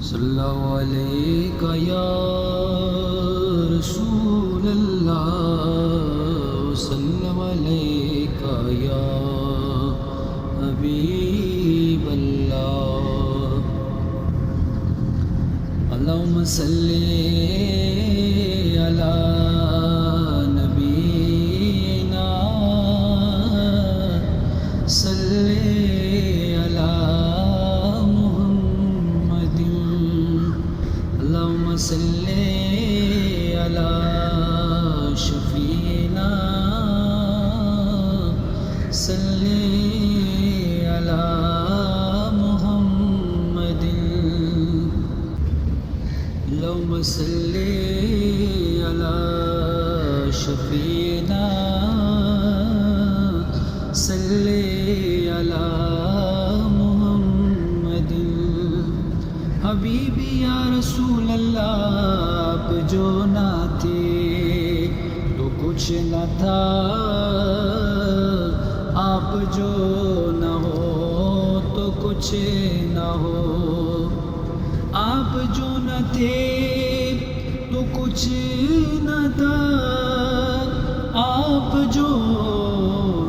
صلی اللہ علیہ یا رسول اللہ، صلی اللہ علیہ یا حبیب اللہ۔ اللہم صلی علی نبینا، صلی علی محمد، اللہم صلی علی شفیعنا، صلی علی محمد، اللہم صلی علی شفیعنا، صلی علی محمد۔ حبیبی یا رسول اللہ، آپ جو نہ تھے تو کچھ نہ تھا، آپ جو نہ ہو تو کچھ نہ ہو، آپ جو نہ تھے تو کچھ نہ تھا، آپ جو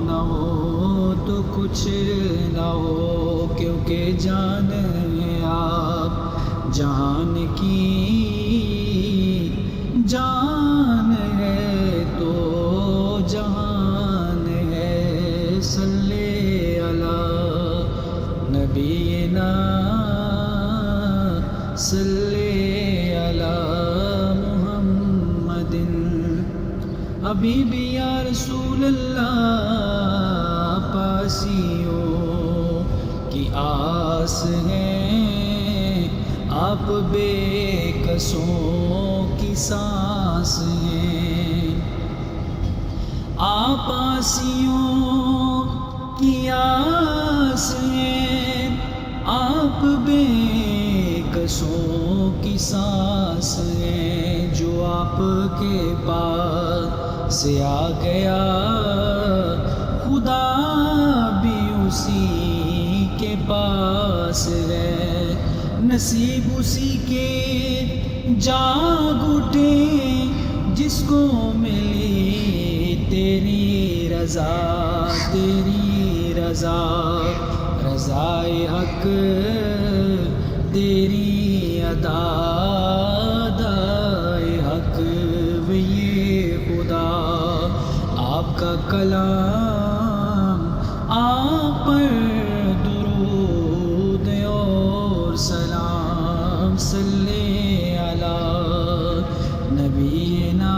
نہ ہو تو کچھ نہ ہو، کیونکہ جان ہے آپ جہان کی، جان ہے تو جہان ہے۔ صلی علی نبینا، صلی علی محمد۔ حبیبی یا رسول اللہ، پاسیوں کی آس ہے، آپ بے کسوں کی سانس ہیں، آپ آسیوں کی آس ہیں، آپ بے کسوں کی سانس ہیں۔ جو آپ کے پاس سے آ گیا، خدا بھی اسی کے پاس ہے، نصیب اسی کے جاگ اٹھے جس کو ملی تیری رضا، تیری رضا، رضائے حق تیری ادا، ادائے حق یہ خدا۔ آپ کا کلام، آپ پر درود اور سلام، صلی علی نبینا،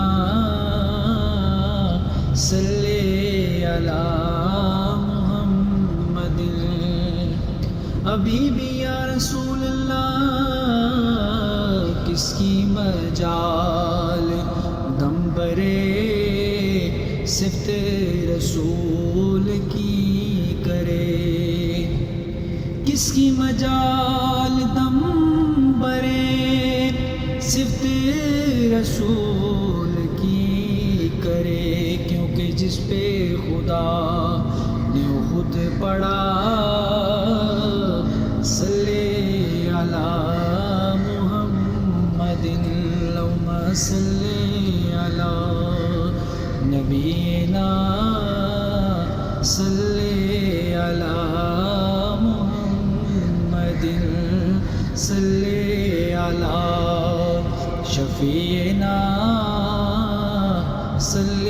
صلی علی محمد۔ حبیبی یا رسول اللہ، کس کی مجال دم برے صفت رسول کی کرے، کس کی مجال دم برے صفت رسول کی کرے، کیونکہ جس پہ خدا نے خود پڑھا، صلی علی محمد، اللہم صلی علی نبینا، صلی علی محمد، صلی علی شفیعنا، صلی